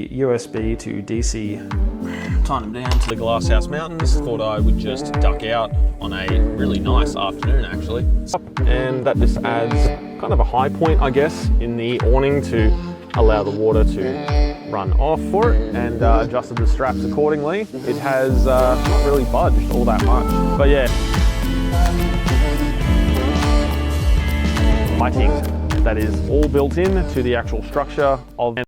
USB to DC. Time them down to the Glasshouse Mountains. Thought I would just duck out on a really nice afternoon actually. And that just adds kind of a high point, I guess, in the awning to allow the water to run off for it, and adjusted the straps accordingly. It has not really budged all that much. But yeah, lighting that is all built in to the actual structure of.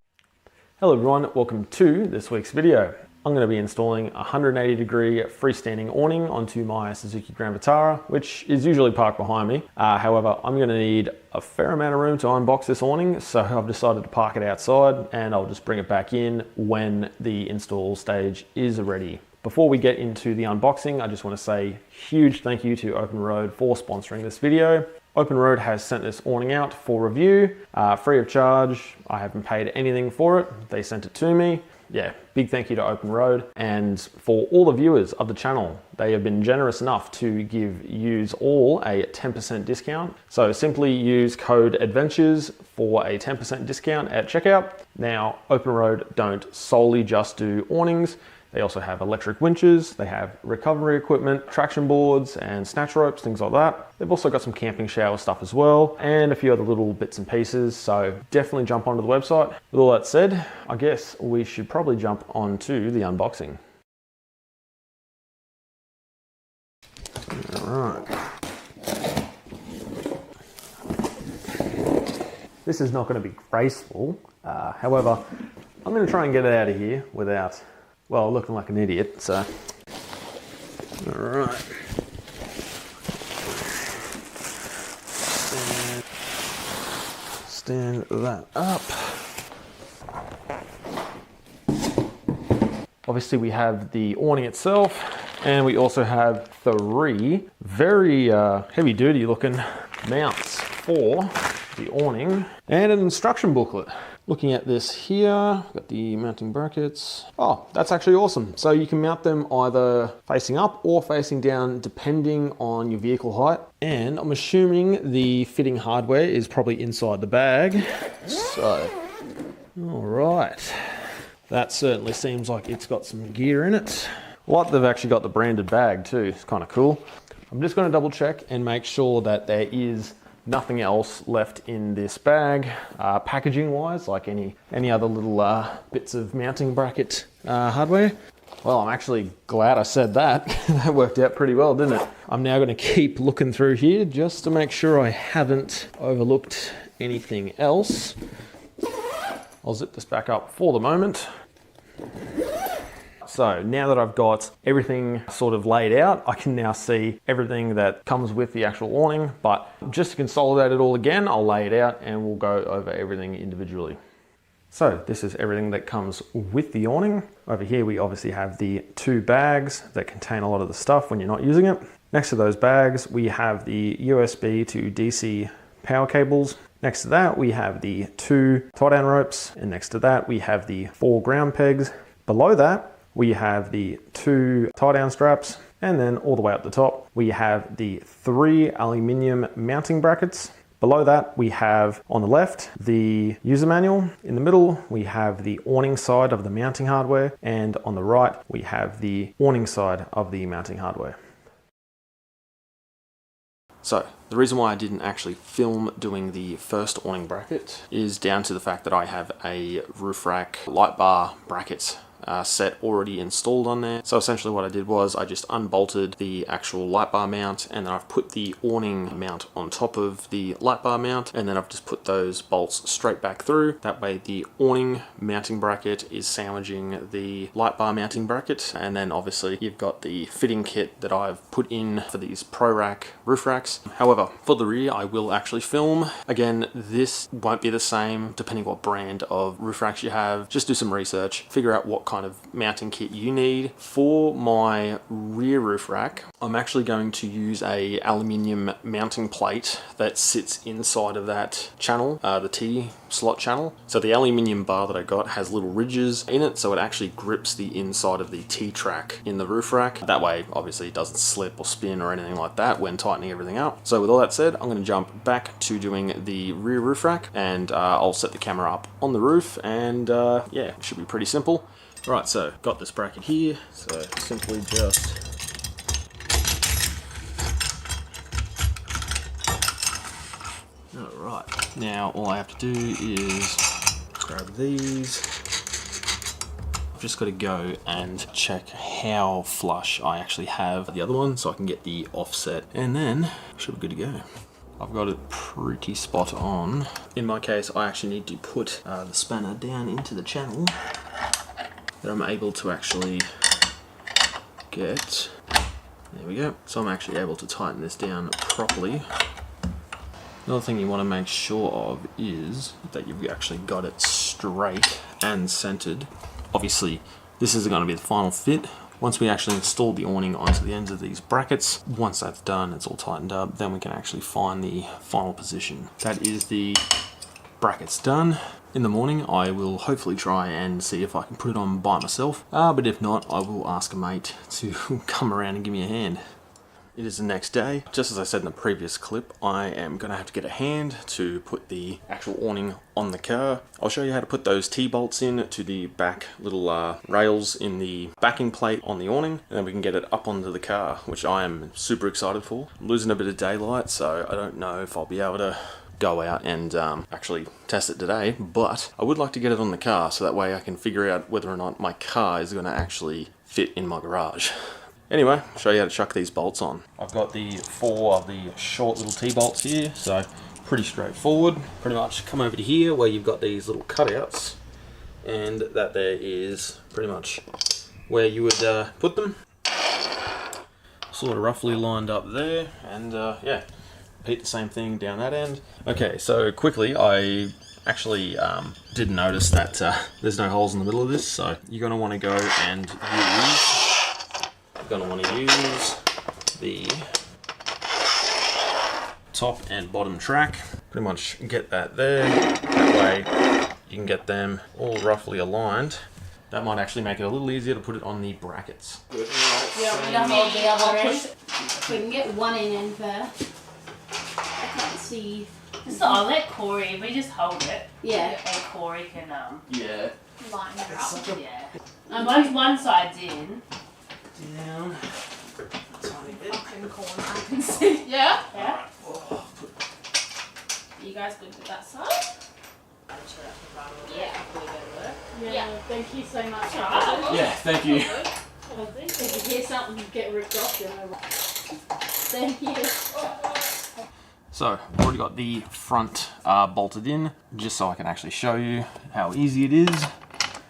Hello everyone, welcome to this week's video. I'm going to be installing a 180-degree freestanding awning onto my Suzuki Grand Vitara, which is usually parked behind me. However, I'm going to need a fair amount of room to unbox this awning, so I've decided to park it outside and I'll just bring it back in when the install stage is ready. Before we get into the unboxing, I just want to say huge thank you to OPENROAD for sponsoring this video. OPENROAD has sent this awning out for review, free of charge. I haven't paid anything for it. They sent it to me. Yeah, big thank you to OPENROAD. And for all the viewers of the channel, they have been generous enough to give yous all a 10% discount. So simply use code ADVENTURES for a 10% discount at checkout. Now, OPENROAD don't solely just do awnings. They also have electric winches, they have recovery equipment, traction boards and snatch ropes, things like that. They've also got some camping shower stuff as well, and a few other little bits and pieces, so definitely jump onto the website. With all that said, I guess we should probably jump onto the unboxing. All right. This is not going to be graceful, however, I'm going to try and get it out of here without, well, looking like an idiot, so. All right. Stand that up. Obviously we have the awning itself, and we also have three very heavy duty looking mounts for the awning and an instruction booklet. Looking at this here, got the mounting brackets. Oh, that's actually awesome. So you can mount them either facing up or facing down depending on your vehicle height. And I'm assuming the fitting hardware is probably inside the bag. So, all right. That certainly seems like it's got some gear in it. Like they've actually got the branded bag too, it's kind of cool. I'm just gonna double check and make sure that there is nothing else left in this bag, packaging wise, like any other little bits of mounting bracket hardware. Well, I'm actually glad I said that. That worked out pretty well, didn't it? I'm now going to keep looking through here just to make sure I haven't overlooked anything else. I'll zip this back up for the moment. So now that I've got everything sort of laid out, I can now see everything that comes with the actual awning, but just to consolidate it all again, I'll lay it out and we'll go over everything individually. So this is everything that comes with the awning. Over here, we obviously have the two bags that contain a lot of the stuff when you're not using it. Next to those bags, we have the USB to DC power cables. Next to that, we have the two tie-down ropes. And next to that, we have the 4 ground pegs. Below that, we have the 2 tie-down straps, and then all the way up the top, we have the 3 aluminium mounting brackets. Below that, we have on the left, the user manual. In the middle, we have the awning side of the mounting hardware, and on the right, we have the awning side of the mounting hardware. So, the reason why I didn't actually film doing the first awning bracket is down to the fact that I have a roof rack light bar bracket set already installed on there. So essentially what I did was I just unbolted the actual light bar mount, and then I've put the awning mount on top of the light bar mount, and then I've just put those bolts straight back through. That way the awning mounting bracket is sandwiching the light bar mounting bracket, and then obviously you've got the fitting kit that I've put in for these Pro Rack roof racks. However, for the rear I will actually film. Again, this won't be the same depending what brand of roof racks you have. Just do some research, figure out what kind of mounting kit you need. For my rear roof rack, I'm actually going to use a aluminium mounting plate that sits inside of that channel, the T slot channel. So the aluminium bar that I got has little ridges in it, so it actually grips the inside of the T-track in the roof rack. That way, obviously, it doesn't slip or spin or anything like that when tightening everything up. So with all that said, I'm going to jump back to doing the rear roof rack, and I'll set the camera up on the roof, and yeah, it should be pretty simple. All right, so got this bracket here, so simply just Alright, now all I have to do is grab these. I've just got to go and check how flush I actually have the other one so I can get the offset, and then should be good to go. I've got it pretty spot on. In my case, I actually need to put the spanner down into the channel that I'm able to actually get. There we go. So I'm actually able to tighten this down properly. Another thing you want to make sure of is that you've actually got it straight and centered. Obviously, this isn't going to be the final fit. Once we actually install the awning onto the ends of these brackets, once that's done, it's all tightened up, then we can actually find the final position. That is the brackets done. In the morning, I will hopefully try and see if I can put it on by myself. But if not, I will ask a mate to come around and give me a hand. It is the next day. Just as I said in the previous clip, I am going to have to get a hand to put the actual awning on the car. I'll show you how to put those T-bolts in to the back little rails in the backing plate on the awning, and then we can get it up onto the car, which I am super excited for. I'm losing a bit of daylight, so I don't know if I'll be able to go out and actually test it today, but I would like to get it on the car so that way I can figure out whether or not my car is going to actually fit in my garage. Anyway, I'll show you how to chuck these bolts on. I've got the 4 of the short little T-bolts here, so pretty straightforward. Pretty much come over to here where you've got these little cutouts, and that there is pretty much where you would put them. Sort of roughly lined up there, and yeah, repeat the same thing down that end. Okay, so quickly, I actually did notice that there's no holes in the middle of this, so you're going to want to go and use the top and bottom track. Pretty much get that there. That way you can get them all roughly aligned. That might actually make it a little easier to put it on the brackets. Yeah, we don't hold the other end. We can get one in first. I can't see. So I'll let Corey, we just hold it. Yeah. And Corey can Yeah. Line it up. yeah. And once one side's in. Down. Tiny bit. Fucking corner, I can see. Yeah? Yeah. Oh, You guys good with that side? Yeah. Yeah. Thank you so much. yeah, thank you. If you hear something get ripped off, you'll know. Thank you. So, I've already got the front bolted in, just so I can actually show you how easy it is.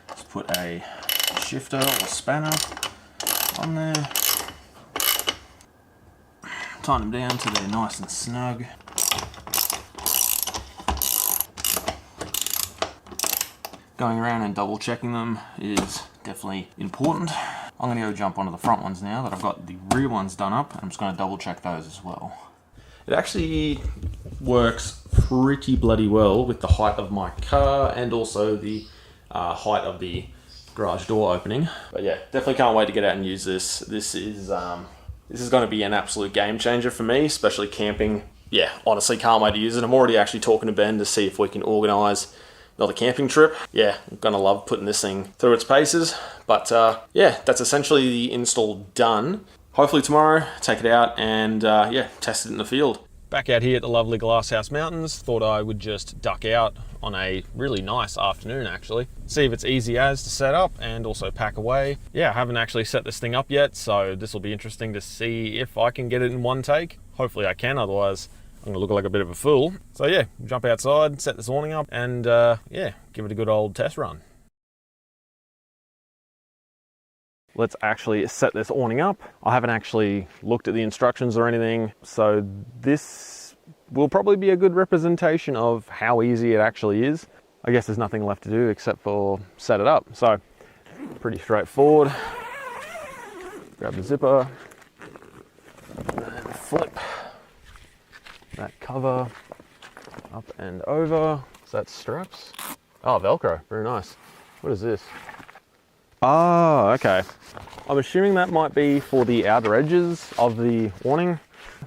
Just put a shifter or spanner on there. Tighten them down till they're nice and snug. Going around and double checking them is definitely important. I'm going to go jump onto the front ones now that I've got the rear ones done up. I'm just going to double check those as well. It actually works pretty bloody well with the height of my car and also the height of the garage door opening. But yeah, definitely can't wait to get out and use this. This is going to be an absolute game changer for me, especially camping. Yeah, honestly can't wait to use it. I'm already actually talking to Ben to see if we can organise another camping trip. Yeah, I'm gonna love putting this thing through its paces. But yeah, that's essentially the install done. Hopefully tomorrow, take it out and yeah, test it in the field. Back out here at the lovely Glasshouse Mountains, thought I would just duck out on a really nice afternoon actually. See if it's easy as to set up and also pack away. Yeah, I haven't actually set this thing up yet, so this will be interesting to see if I can get it in one take. Hopefully I can, otherwise I'm gonna look like a bit of a fool. So yeah, jump outside, set this awning up, and yeah, give it a good old test run. Let's actually set this awning up. I haven't actually looked at the instructions or anything, so this will probably be a good representation of how easy it actually is. I guess there's nothing left to do except for set it up. So pretty straightforward. Grab the zipper, and flip that cover up and over. So that's straps. Oh, Velcro, very nice. What is this? Oh, okay. I'm assuming that might be for the outer edges of the awning.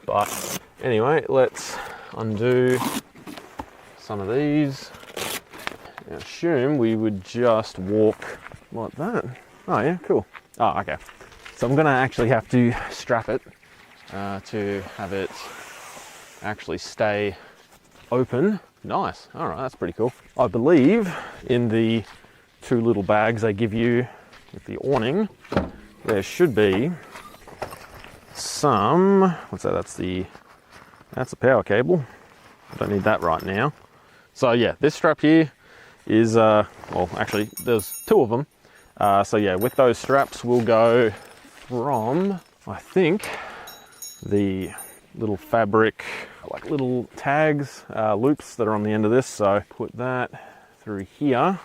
But anyway, let's undo some of these. I assume we would just walk like that. Oh yeah, cool. Oh, okay. So I'm gonna actually have to strap it to have it actually stay open. Nice. All right, that's pretty cool. I believe in the 2 little bags they give you with the awning, there should be some, what's that? That's the power cable. I don't need that right now. So yeah, this strap here is, well, actually there's 2 of them. So yeah, with those straps we'll go from, I think, the little fabric, like little tags, loops that are on the end of this. So put that through here.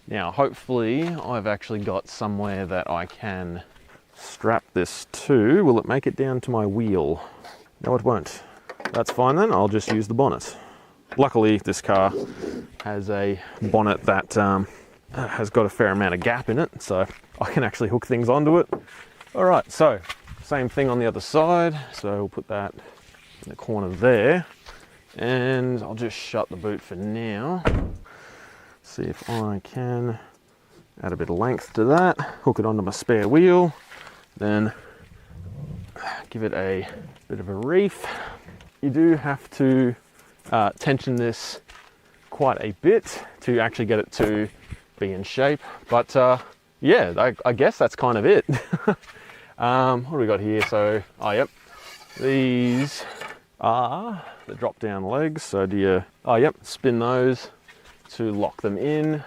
Now, hopefully I've actually got somewhere that I can strap this to. Will it make it down to my wheel? No, it won't. That's fine then, I'll just use the bonnet. Luckily, this car has a bonnet that has got a fair amount of gap in it, so I can actually hook things onto it. All right, so same thing on the other side. So we'll put that in the corner there, and I'll just shut the boot for now. See if I can add a bit of length to that, hook it onto my spare wheel, then give it a bit of a reef. You do have to tension this quite a bit to actually get it to be in shape, but yeah, I guess that's kind of it. What do we got here? So, oh yep, these are the drop down legs. So do you, oh yep, spin those to lock them in. I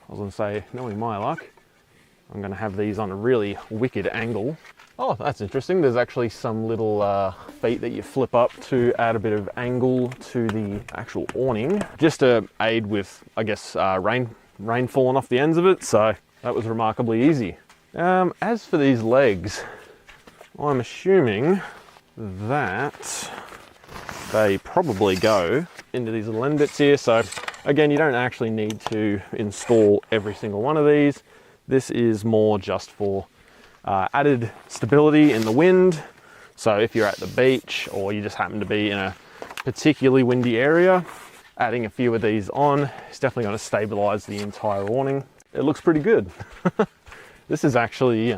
was gonna say, knowing my luck, I'm gonna have these on a really wicked angle. Oh, that's interesting. There's actually some little feet that you flip up to add a bit of angle to the actual awning, just to aid with, I guess, rain falling off the ends of it. So that was remarkably easy. As for these legs, I'm assuming that they probably go into these little end bits here. So again, you don't actually need to install every single one of these. This is more just for added stability in the wind. So if you're at the beach or you just happen to be in a particularly windy area, adding a few of these on is definitely going to stabilize the entire awning. It looks pretty good. This is actually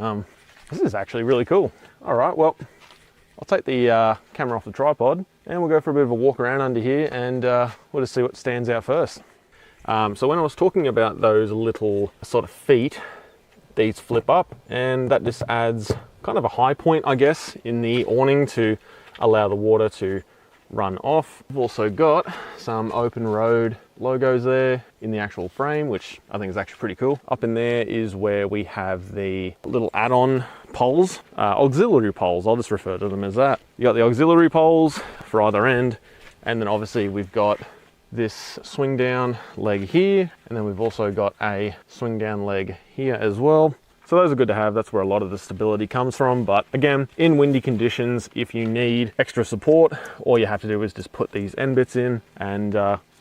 really cool. All right, well, I'll take the camera off the tripod and we'll go for a bit of a walk around under here, and we'll just see what stands out first. So when I was talking about those little sort of feet, these flip up, and that just adds kind of a high point, I guess, in the awning to allow the water to run off. We've also got some OPENROAD logos there in the actual frame, which I think is actually pretty cool. Up in there is where we have the little add-on poles, auxiliary poles, I'll just refer to them as that. You got the auxiliary poles for either end, and then obviously we've got this swing down leg here, and then we've also got a swing down leg here as well. So those are good to have. That's where a lot of the stability comes from. But again, in windy conditions, if you need extra support, all you have to do is just put these end bits in, and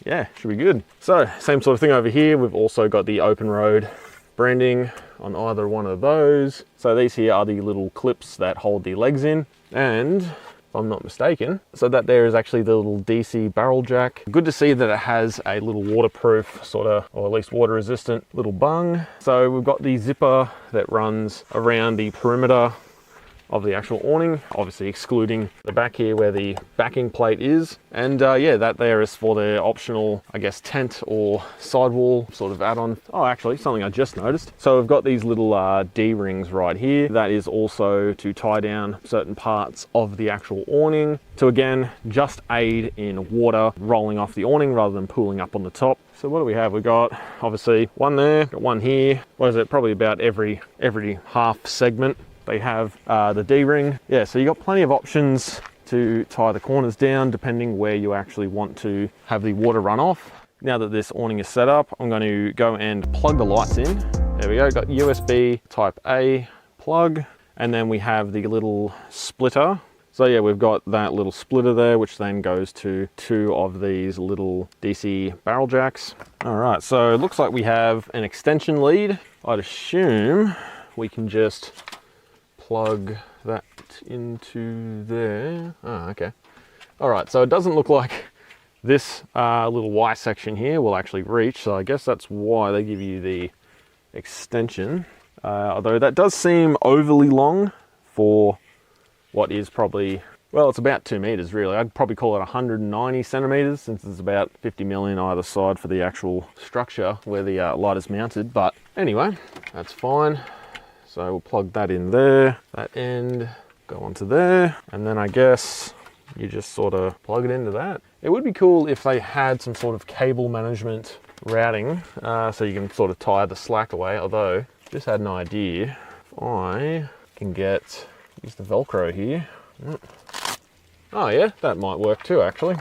yeah, should be good. So same sort of thing over here. We've also got the OPENROAD branding on either one of those. So these here are the little clips that hold the legs in, and if I'm not mistaken, so that there is actually the little DC barrel jack. Good to see that it has a little waterproof sort of, or at least water resistant little bung. So we've got the zipper that runs around the perimeter of the actual awning, obviously excluding the back here where the backing plate is. And yeah, that there is for the optional, I guess, tent or sidewall sort of add-on. Oh, actually, something I just noticed. So we've got these little D-rings right here. That is also to tie down certain parts of the actual awning to, again, just aid in water rolling off the awning rather than pooling up on the top. So what do we have? We've got obviously one there, got one here. What is it? Probably about every half segment. They have the D-ring. Yeah, so you got plenty of options to tie the corners down depending where you actually want to have the water run off. Now that this awning is set up, I'm going to go and plug the lights in There we go, got USB type A plug, and then we have the little splitter. So yeah, we've got that little splitter there, which then goes to 2 of these little DC barrel jacks. All right, so it looks like we have an extension lead. I'd assume we can just plug that into there. Oh, okay. All right, so it doesn't look like this little Y section here will actually reach, so I guess that's why they give you the extension. Although that does seem overly long for what is probably, well, it's about 2 meters really. I'd probably call it 190 centimeters since it's about 50 mil on either side for the actual structure where the light is mounted. But anyway, that's fine. So we'll plug that in there, that end, go onto there, and then I guess you just sort of plug it into that. It would be cool if they had some sort of cable management routing, so you can sort of tie the slack away, although just had an idea. If I can use the Velcro here. Oh yeah, that might work too actually.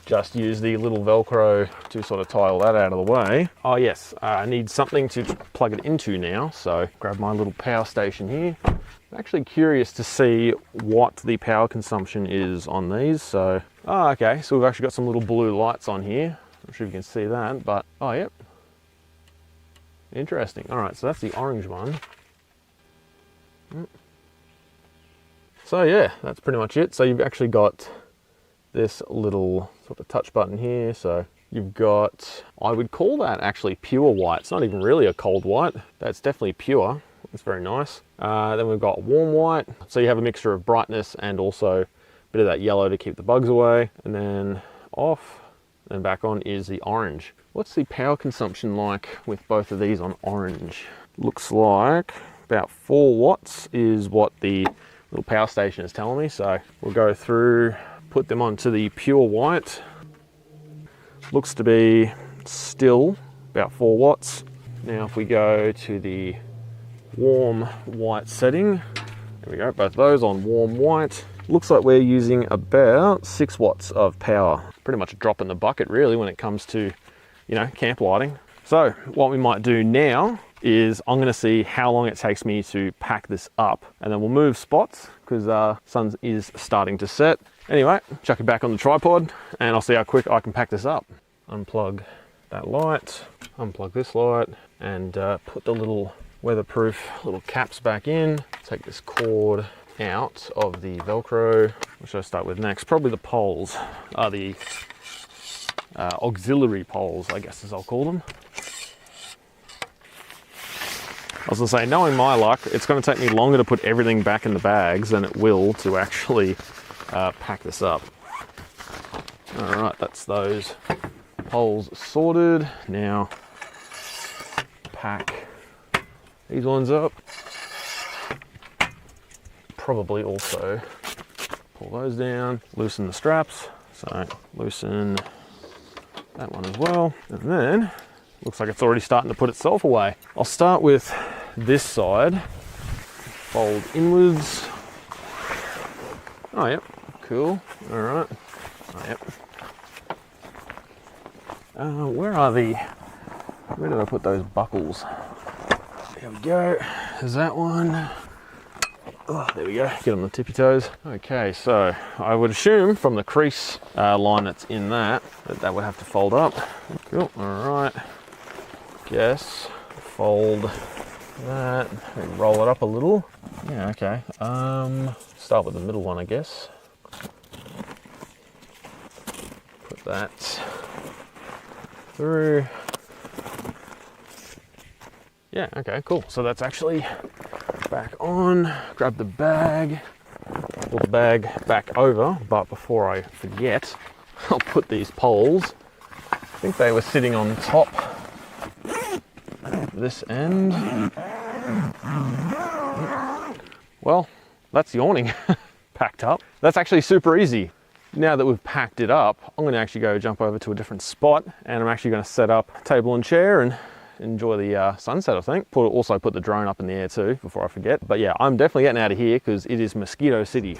Just use the little Velcro to sort of tie all that out of the way. Oh yes, I need something to plug it into now, so grab my little power station here. I'm actually curious to see what the power consumption is on these. So, oh okay, so we've actually got some little blue lights on here. Not sure if you can see that, but oh yep. Interesting. All right, so that's the orange one. So yeah, that's pretty much it. So you've actually got this little sort of touch button here. So you've got, I would call that actually pure white. It's not even really a cold white. That's definitely pure. It's very nice. Then we've got warm white. So you have a mixture of brightness and also a bit of that yellow to keep the bugs away. And then off and back on is the orange. What's the power consumption like with both of these on orange? Looks like about 4 watts is what the little power station is telling me. So we'll go through, put them onto the pure white. Looks to be still about 4 watts. Now if we go to the warm white setting, there we go, both those on warm white. Looks like we're using about 6 watts of power. Pretty much a drop in the bucket really when it comes to, you know, camp lighting. So what we might do now is I'm gonna see how long it takes me to pack this up, and then we'll move spots because sun is starting to set. Anyway, chuck it back on the tripod and I'll see how quick I can pack this up. Unplug that light, unplug this light, and put the little weatherproof little caps back in. Take this cord out of the Velcro. What should I start with next? Probably the poles, the auxiliary poles, I guess as I'll call them. I was gonna say, knowing my luck, it's gonna take me longer to put everything back in the bags than it will to actually pack this up. All right, that's those poles sorted. Now, pack these ones up. Probably also pull those down, loosen the straps. So loosen that one as well. And then, looks like it's already starting to put itself away. I'll start with this side, fold inwards. Oh, yep, cool, all right, oh, yep. Where did I put those buckles? There we go, there's that one. Oh, there we go, get on the tippy toes. Okay, so I would assume from the crease line that's in that would have to fold up. Cool, all right. Guess fold that and roll it up a little. Yeah, okay. Start with the middle one, I guess. Put that through. Yeah, okay, cool. So that's actually back on. Grab the bag, pull the bag back over, but before I forget, I'll put these poles. I think they were sitting on top this end. Well, that's the awning packed up. That's actually super easy. Now that we've packed it up, I'm going to actually go jump over to a different spot, and I'm actually going to set up a table and chair and enjoy the sunset, I think. Also put the drone up in the air too before I forget. But yeah, I'm definitely getting out of here because it is Mosquito City.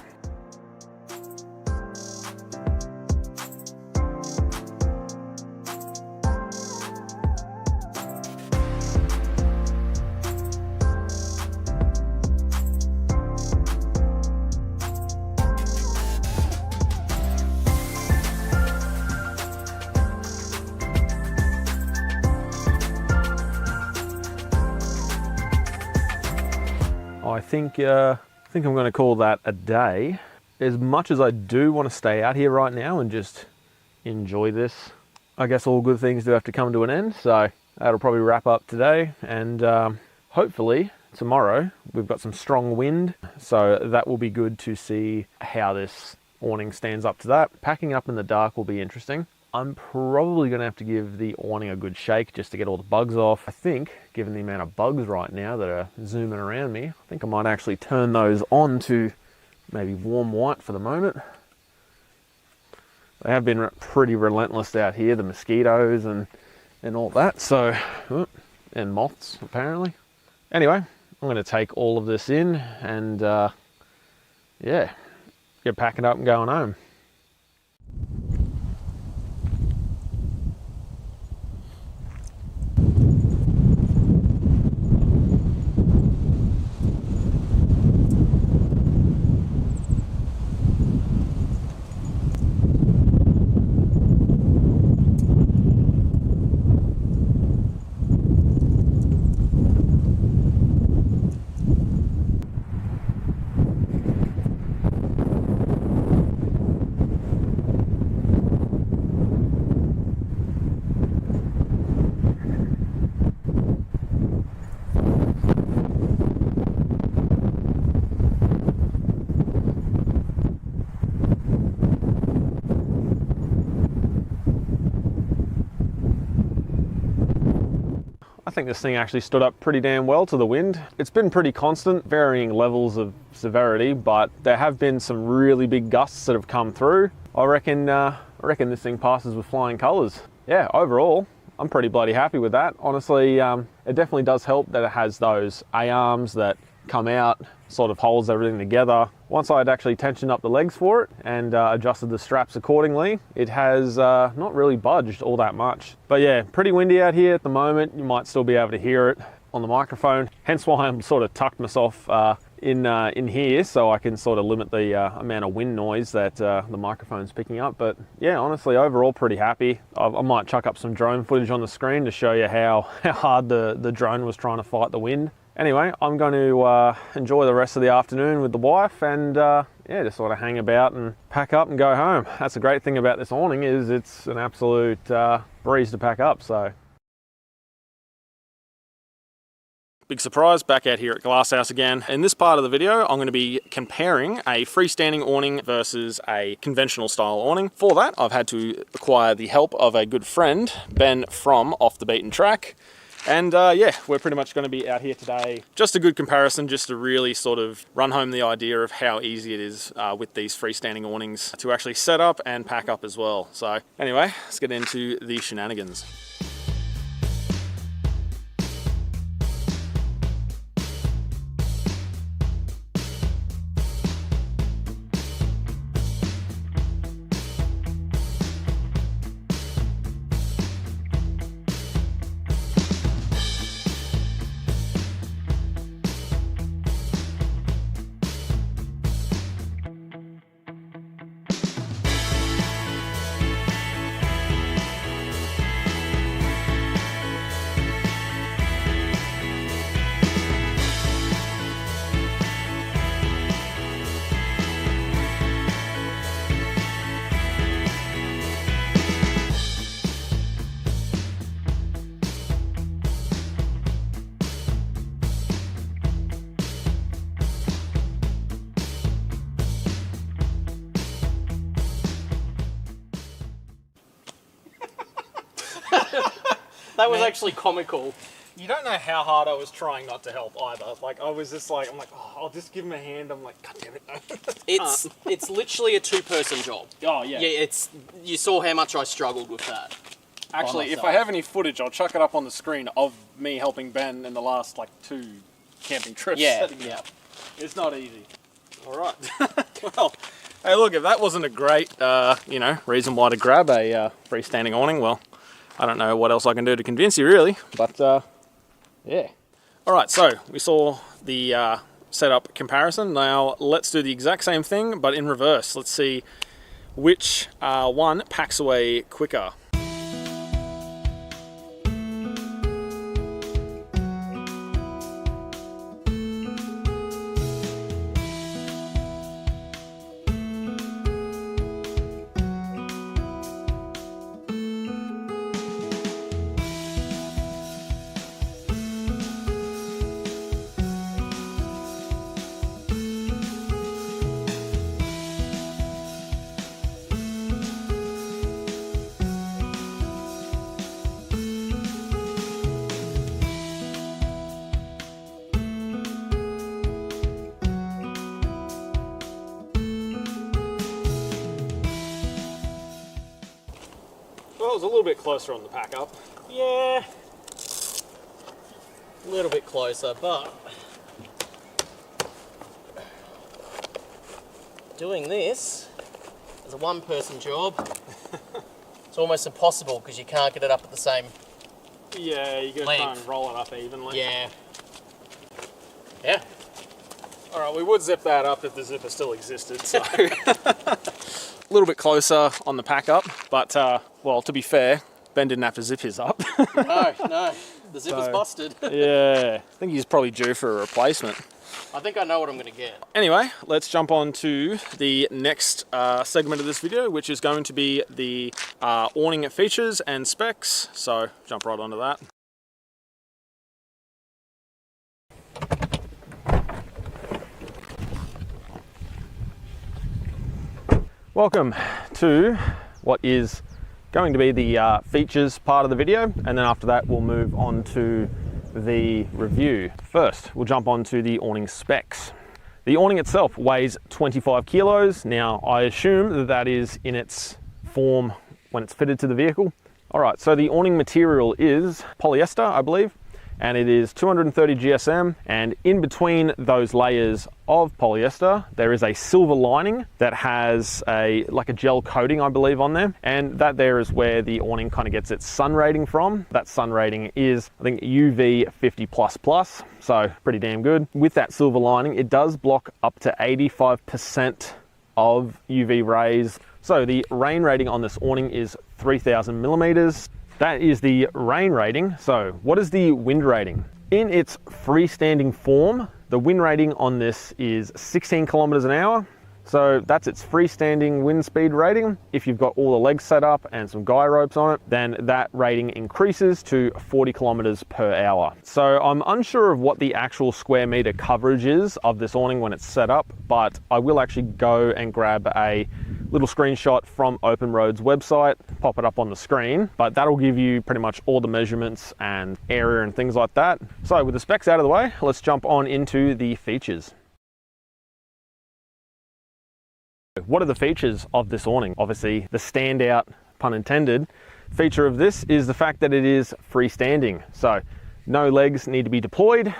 I think I'm going to call that a day. As much as I do want to stay out here right now and just enjoy this, I guess all good things do have to come to an end. So that'll probably wrap up today, and hopefully tomorrow we've got some strong wind, so that will be good to see how this awning stands up to that. Packing up in the dark will be interesting. I'm probably going to have to give the awning a good shake just to get all the bugs off. I think, given the amount of bugs right now that are zooming around me, I think I might actually turn those on to maybe warm white for the moment. They have been pretty relentless out here, the mosquitoes and all that, so, and moths apparently. Anyway, I'm going to take all of this in and yeah, get packing up and going home. I think this thing actually stood up pretty damn well to the wind. It's been pretty constant, varying levels of severity, but there have been some really big gusts that have come through. I reckon this thing passes with flying colors. Yeah, overall, I'm pretty bloody happy with that. Honestly, it definitely does help that it has those A-arms that come out, sort of holds everything together. Once I'd actually tensioned up the legs for it and adjusted the straps accordingly, it has not really budged all that much. But yeah, pretty windy out here at the moment. You might still be able to hear it on the microphone, hence why I'm sort of tucked myself in here so I can sort of limit the amount of wind noise that the microphone's picking up. But yeah, honestly, overall pretty happy. I might chuck up some drone footage on the screen to show you how hard the drone was trying to fight the wind. Anyway, I'm going to enjoy the rest of the afternoon with the wife and yeah, just sort of hang about and pack up and go home. That's the great thing about this awning, is it's an absolute breeze to pack up. So big surprise, back out here at Glasshouse again. In this part of the video, I'm going to be comparing a freestanding awning versus a conventional style awning. For that, I've had to acquire the help of a good friend, Ben from Off the Beaten Track. And yeah, we're pretty much going to be out here today. Just a good comparison, just to really sort of run home the idea of how easy it is with these freestanding awnings to actually set up and pack up as well. So anyway, let's get into the shenanigans. That was actually comical. You don't know how hard I was trying not to help either. Like, I was just like, I'm like, oh, I'll just give him a hand. I'm like, God damn it, no. It's literally a two-person job. Oh, yeah. Yeah, you saw how much I struggled with that. Actually, if I have any footage, I'll chuck it up on the screen of me helping Ben in the last, like, 2 camping trips. Yeah, setting it yeah. up. It's not easy. All right. Well, hey, look, if that wasn't a great, you know, reason why to grab a freestanding awning, well, I don't know what else I can do to convince you, really. But, yeah. All right, so we saw the setup comparison. Now, let's do the exact same thing, but in reverse. Let's see which one packs away quicker. was a little bit closer on the pack up. Yeah. A little bit closer, but doing this as a one-person job, it's almost impossible because you can't get it up at the same. Yeah, you gotta try Length. and roll it up evenly. Yeah. Yeah. All right, we would zip that up if the zipper still existed, so. A little bit closer on the pack up, but well, to be fair, Ben didn't have to zip his up. No, the zipper's busted. Yeah, I think he's probably due for a replacement. I think I know what I'm going to get. Anyway, let's jump on to the next segment of this video, which is going to be the awning features and specs. So jump right onto that. Welcome to what is going to be the features part of the video, and then after that we'll move on to the review. First, we'll jump on to the awning specs. The awning itself weighs 25 kilos. Now, I assume that that is in its form when it's fitted to the vehicle. All right, so the awning material is polyester, I believe, and it is 230 GSM, and in between those layers of polyester there is a silver lining that has like a gel coating, I believe, on there, and that there is where the awning kind of gets its sun rating from. That sun rating is, I think, UV 50++, so pretty damn good. With that silver lining, it does block up to 85% of UV rays. So the rain rating on this awning is 3,000 millimeters. That is the rain rating. So what is the wind rating? In its freestanding form, the wind rating on this is 16 kilometers an hour. So that's its freestanding wind speed rating. If you've got all the legs set up and some guy ropes on it, then that rating increases to 40 kilometers per hour. So I'm unsure of what the actual square meter coverage is of this awning when it's set up, but I will actually go and grab a little screenshot from OPENROAD's website, pop it up on the screen, but that'll give you pretty much all the measurements and area and things like that. So with the specs out of the way, let's jump on into the features. What are the features of this awning? Obviously, the standout, pun intended, feature of this is the fact that it is freestanding. So no legs need to be deployed.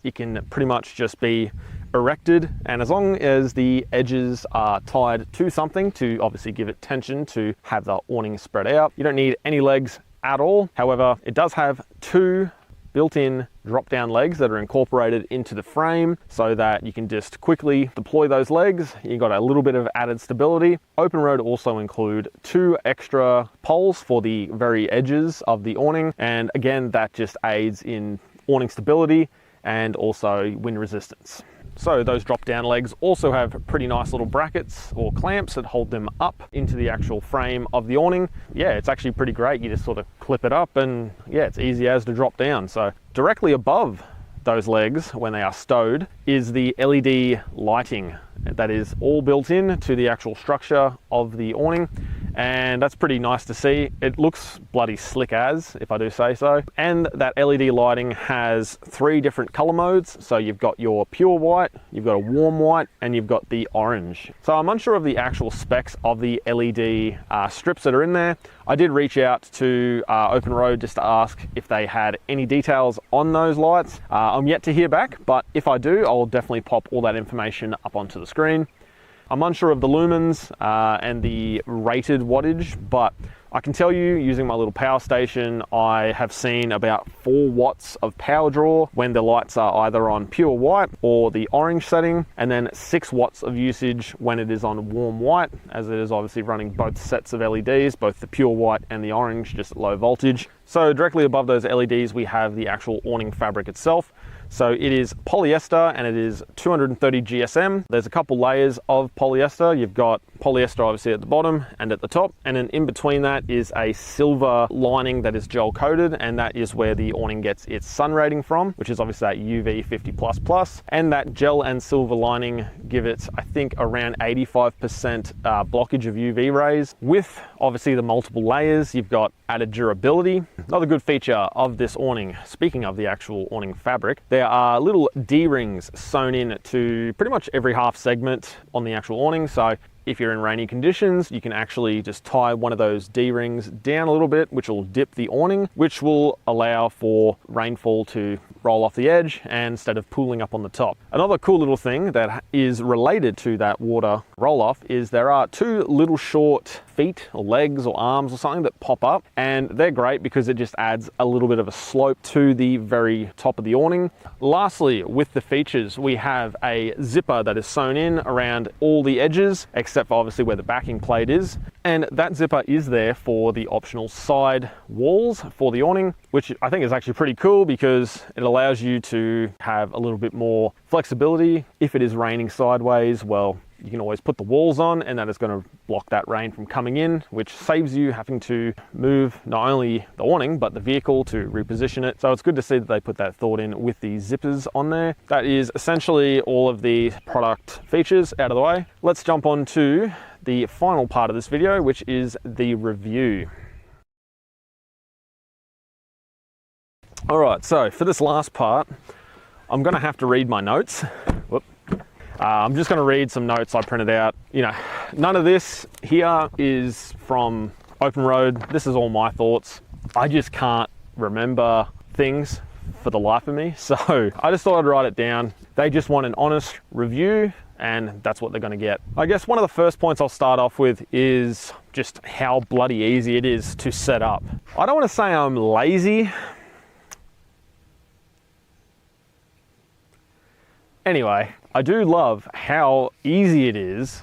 It can pretty much just be erected, and as long as the edges are tied to something to obviously give it tension to have the awning spread out, you don't need any legs at all. However, it does have two built-in drop-down legs that are incorporated into the frame so that you can just quickly deploy those legs. You've got a little bit of added stability. OPENROAD also include two extra poles for the very edges of the awning, and again, that just aids in awning stability and also wind resistance. So those drop down legs also have pretty nice little brackets or clamps that hold them up into the actual frame of the awning. Yeah, it's actually pretty great. You just sort of clip it up and yeah, it's easy as to drop down. So directly above those legs, when they are stowed, is the LED lighting that is all built in to the actual structure of the awning. And that's pretty nice to see. It looks bloody slick as, if I do say so. And that LED lighting has three different color modes. So you've got your pure white, you've got a warm white, and you've got the orange. So I'm unsure of the actual specs of the LED strips that are in there. I did reach out to OPENROAD just to ask if they had any details on those lights. I'm yet to hear back, but if I do, I'll definitely pop all that information up onto the screen. I'm unsure of the lumens and the rated wattage, but I can tell you, using my little power station, I have seen about 4 watts of power draw when the lights are either on pure white or the orange setting, and then 6 watts of usage when it is on warm white, as it is obviously running both sets of LEDs, both the pure white and the orange, just at low voltage. So directly above those LEDs, we have the actual awning fabric itself. So it is polyester and it is 230 GSM. There's a couple layers of polyester. You've got polyester obviously at the bottom and at the top, and then in between that is a silver lining that is gel coated, and that is where the awning gets its sun rating from, which is obviously that UV 50++, and that gel and silver lining give it, I think, around 85% blockage of UV rays. With obviously the multiple layers, you've got added durability. Another good feature of this awning, speaking of the actual awning fabric, there are little D-rings sewn in to pretty much every half segment on the actual awning. So if you're in rainy conditions, you can actually just tie one of those D-rings down a little bit, which will dip the awning, which will allow for rainfall to roll off the edge and instead of pooling up on the top. Another cool little thing that is related to that water roll off is there are two little short feet or legs or arms or something that pop up, and they're great because it just adds a little bit of a slope to the very top of the awning. Lastly, with the features, we have a zipper that is sewn in around all the edges except for obviously where the backing plate is, and that zipper is there for the optional side walls for the awning, which I think is actually pretty cool because it allows you to have a little bit more flexibility. If it is raining sideways, well, you can always put the walls on and that is going to block that rain from coming in, which saves you having to move not only the awning but the vehicle to reposition it. So it's good to see that they put that thought in with the zippers on there. That is essentially all of the product features out of the way. Let's jump on to the final part of this video, which is the review. All right, so for this last part, I'm going to have to read my notes. Whoop. I'm just going to read some notes I printed out. You know, none of this here is from OPENROAD. This is all my thoughts. I just can't remember things for the life of me. So I just thought I'd write it down. They just want an honest review and that's what they're going to get. I guess one of the first points I'll start off with is just how bloody easy it is to set up. I don't want to say I'm lazy. Anyway, I do love how easy it is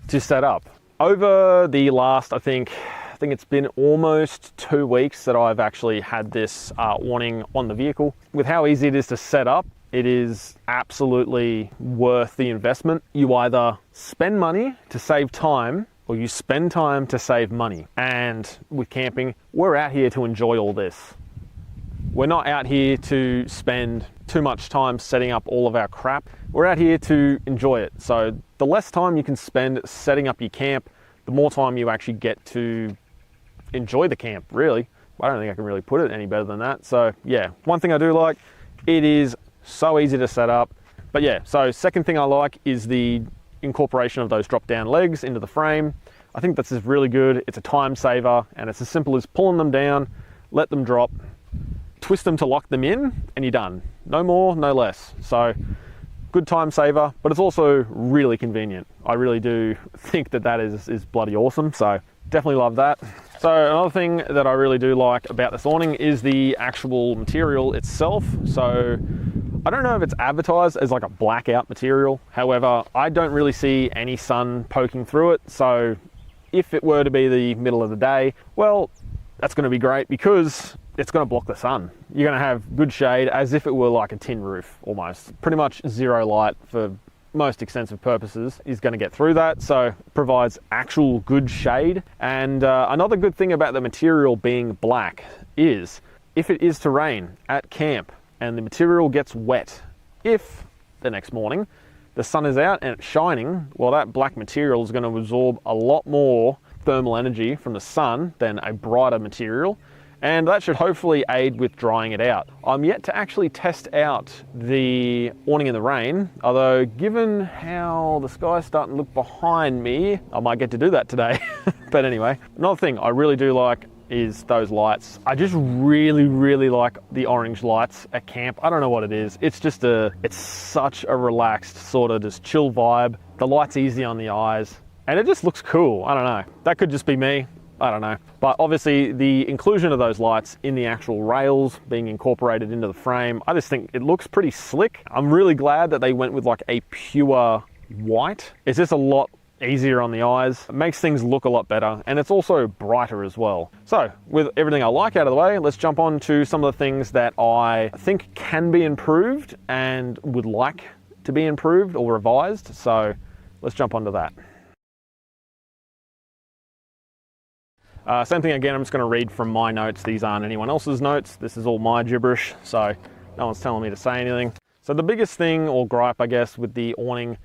to set up. Over the last, I think it's been almost 2 weeks that I've actually had this awning on the vehicle. With how easy it is to set up, it is absolutely worth the investment. You either spend money to save time or you spend time to save money. And with camping, we're out here to enjoy all this. We're not out here to spend too much time setting up all of our crap. We're out here to enjoy it. So the less time you can spend setting up your camp, the more time you actually get to enjoy the camp, really. I don't think I can really put it any better than that. So yeah, one thing I do like, it is so easy to set up. But yeah, so second thing I like is the incorporation of those drop down legs into the frame. I think that's just really good. It's a time saver and it's as simple as pulling them down, let them drop, twist them to lock them in and you're done. No more, no less. So good time saver, but it's also really convenient. I really do think that that is bloody awesome. So definitely love that. So another thing that I really do like about this awning is the actual material itself. So I don't know if it's advertised as like a blackout material. However, I don't really see any sun poking through it. So if it were to be the middle of the day, well, that's going to be great because it's going to block the sun. You're going to have good shade as if it were like a tin roof almost. Pretty much zero light for most extensive purposes is going to get through that. So it provides actual good shade. And another good thing about the material being black is if it is to rain at camp and the material gets wet, if the next morning the sun is out and it's shining, well, that black material is going to absorb a lot more thermal energy from the sun than a brighter material, and that should hopefully aid with drying it out. I'm yet to actually test out the awning in the rain, although given how the sky's starting to look behind me, I might get to do that today. But anyway, another thing I really do like is those lights. I just really like the orange lights at camp. I don't know what it is. It's just it's such a relaxed sort of just chill vibe. The light's easy on the eyes. And it just looks cool. I don't know. That could just be me. I don't know. But obviously the inclusion of those lights in the actual rails being incorporated into the frame, I just think it looks pretty slick. I'm really glad that they went with like a pure white. It's just a lot easier on the eyes. It makes things look a lot better. And it's also brighter as well. So with everything I like out of the way, let's jump on to some of the things that I think can be improved and would like to be improved or revised. So let's jump onto that. Same thing again, I'm just going to read from my notes. These aren't anyone else's notes. This is all my gibberish, so no one's telling me to say anything. So the biggest thing or gripe, I guess, with the awning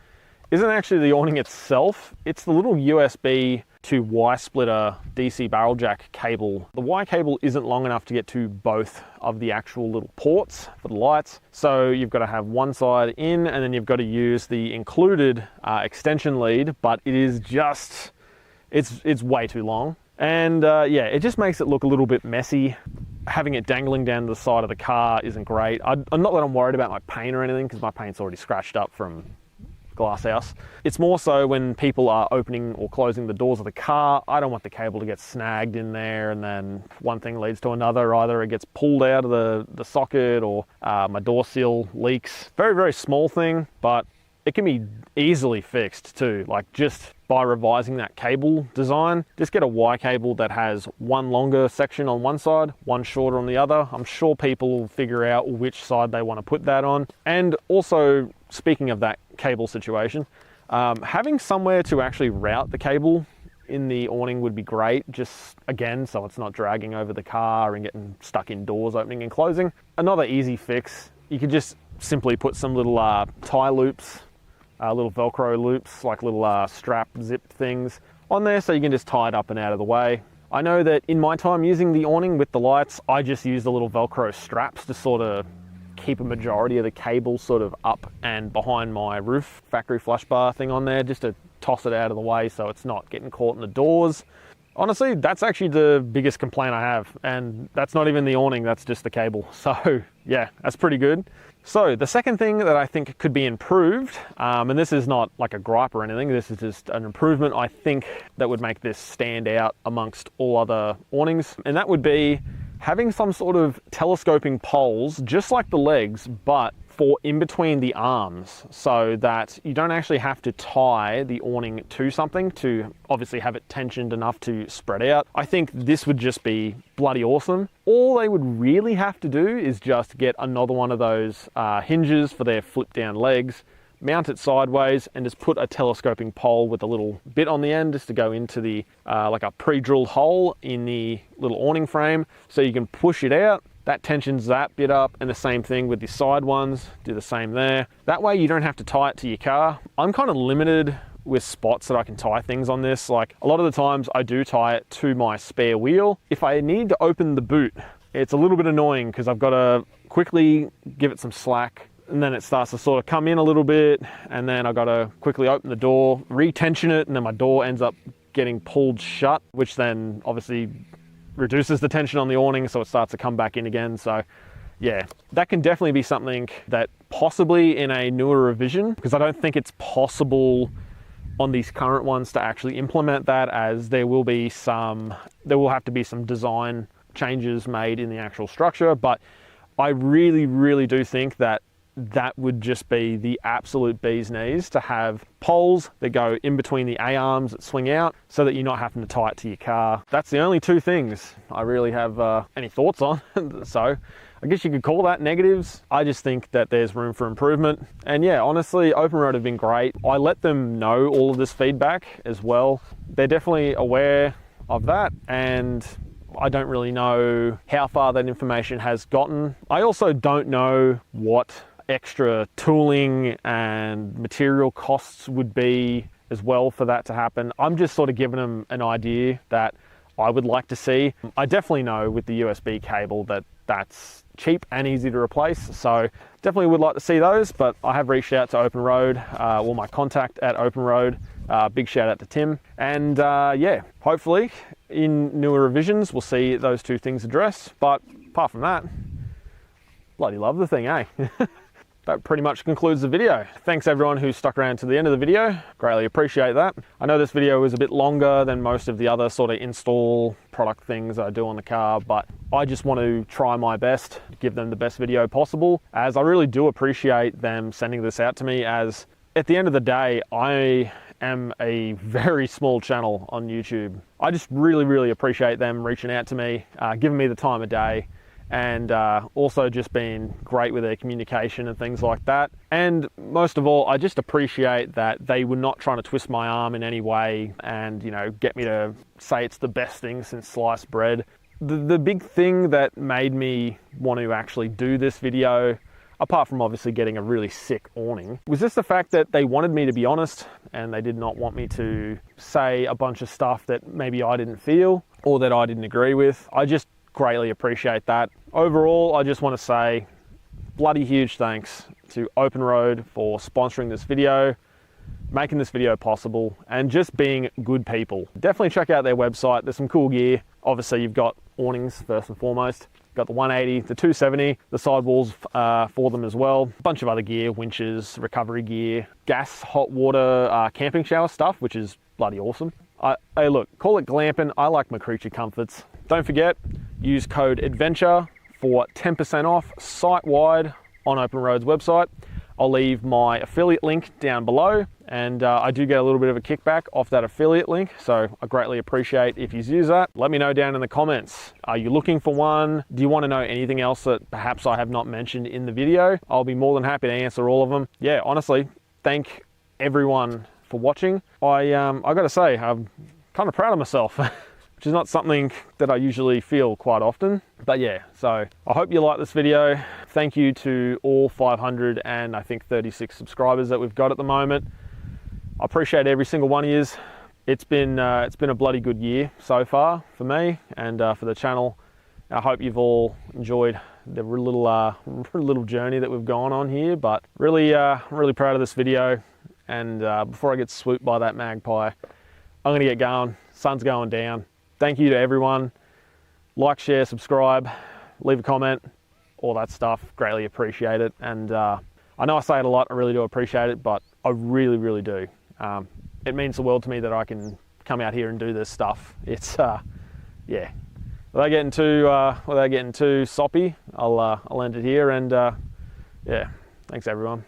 isn't actually the awning itself. It's the little USB to Y splitter DC barrel jack cable. The Y cable isn't long enough to get to both of the actual little ports for the lights. So you've got to have one side in, and then you've got to use the included extension lead, but it is just, it's way too long. And yeah, it just makes it look a little bit messy. Having it dangling down the side of the car isn't great. I'm not that I'm worried about my paint or anything, because my paint's already scratched up from glass house. It's more so when people are opening or closing the doors of the car, I don't want the cable to get snagged in there, and then one thing leads to another. Either it gets pulled out of the socket, or my door seal leaks. Very, very small thing, but it can be easily fixed too. Like, just by revising that cable design, just get a Y cable that has one longer section on one side, one shorter on the other. I'm sure people will figure out which side they want to put that on. And also, speaking of that cable situation, having somewhere to actually route the cable in the awning would be great, just again, so it's not dragging over the car and getting stuck indoors opening and closing. Another easy fix, you could just simply put some little tie loops, little Velcro loops, like little strap zip things on there, so you can just tie it up and out of the way. I know that in my time using the awning with the lights, I just use the little Velcro straps to sort of keep a majority of the cable sort of up and behind my roof factory flush bar thing on there, just to toss it out of the way so it's not getting caught in the doors. Honestly, that's actually the biggest complaint I have, and that's not even the awning, that's just the cable. So yeah, that's pretty good. So the second thing that I think could be improved, and this is not like a gripe or anything, this is just an improvement I think that would make this stand out amongst all other awnings, and that would be having some sort of telescoping poles, just like the legs, but for in between the arms, so that you don't actually have to tie the awning to something to obviously have it tensioned enough to spread out. I think this would just be bloody awesome. All they would really have to do is just get another one of those hinges for their flip down legs, mount it sideways, and just put a telescoping pole with a little bit on the end just to go into the like a pre-drilled hole in the little awning frame, so you can push it out. That tensions that bit up, and the same thing with the side ones, do the same there. That way you don't have to tie it to your car. I'm kind of limited with spots that I can tie things on this. Like, a lot of the times I do tie it to my spare wheel. If I need to open the boot, it's a little bit annoying because I've got to quickly give it some slack, and then it starts to sort of come in a little bit, and then I've got to quickly open the door, re-tension it, and then my door ends up getting pulled shut, which then obviously reduces the tension on the awning, so it starts to come back in again. So yeah, that can definitely be something that possibly in a newer revision, because I don't think it's possible on these current ones to actually implement that, as there will have to be some design changes made in the actual structure. But I really, really do think that that would just be the absolute bee's knees, to have poles that go in between the A-arms that swing out, so that you're not having to tie it to your car. That's the only two things I really have any thoughts on. So I guess you could call that negatives. I just think that there's room for improvement. And yeah, honestly, OPENROAD have been great. I let them know all of this feedback as well. They're definitely aware of that, and I don't really know how far that information has gotten. I also don't know what extra tooling and material costs would be as well for that to happen. I'm just sort of giving them an idea that I would like to see. I definitely know with the USB cable that that's cheap and easy to replace, so definitely would like to see those. But I have reached out to OPENROAD, or my contact at OPENROAD. Big shout out to Tim. And yeah, hopefully in newer revisions we'll see those two things addressed. But apart from that, bloody love the thing, eh? That pretty much concludes the video. Thanks everyone who stuck around to the end of the video. Greatly appreciate that. I know this video was a bit longer than most of the other sort of install product things I do on the car, but I just want to try my best to give them the best video possible, as I really do appreciate them sending this out to me, as at the end of the day, I am a very small channel on YouTube. I just really, really appreciate them reaching out to me, giving me the time of day, and also just being great with their communication and things like that. And most of all, I just appreciate that they were not trying to twist my arm in any way and, you know, get me to say it's the best thing since sliced bread. The big thing that made me want to actually do this video, apart from obviously getting a really sick awning, was just the fact that they wanted me to be honest and they did not want me to say a bunch of stuff that maybe I didn't feel or that I didn't agree with. I just greatly appreciate that. Overall, I just want to say bloody huge thanks to OPENROAD for sponsoring this video, making this video possible, and just being good people. Definitely check out their website. There's some cool gear. Obviously, you've got awnings first and foremost. You've got the 180, the 270, the sidewalls for them as well. A bunch of other gear, winches, recovery gear, gas, hot water, camping shower stuff, which is bloody awesome. Hey, look, call it glamping. I like my creature comforts. Don't forget, use code ADVENTURE for 10% off site-wide on OPENROAD's website. I'll leave my affiliate link down below, and I do get a little bit of a kickback off that affiliate link, so I greatly appreciate if you use that. Let me know down in the comments. Are you looking for one? Do you want to know anything else that perhaps I have not mentioned in the video? I'll be more than happy to answer all of them. Yeah, honestly, thank everyone for watching. I gotta say, I'm kind of proud of myself. Which is not something that I usually feel quite often. But yeah, so I hope you like this video. Thank you to all 500 and I think 36 subscribers that we've got at the moment. I appreciate every single one of you. It's been a bloody good year so far for me and for the channel. I hope you've all enjoyed the little journey that we've gone on here, but really proud of this video. And before I get swooped by that magpie, I'm gonna get going. Sun's going down. Thank you to everyone. Like, share, subscribe, leave a comment, all that stuff. Greatly appreciate it. And I know I say it a lot, I really do appreciate it, but I really do. It means the world to me that I can come out here and do this stuff. It's, yeah. Without getting too soppy, I'll end it here. And yeah, thanks everyone.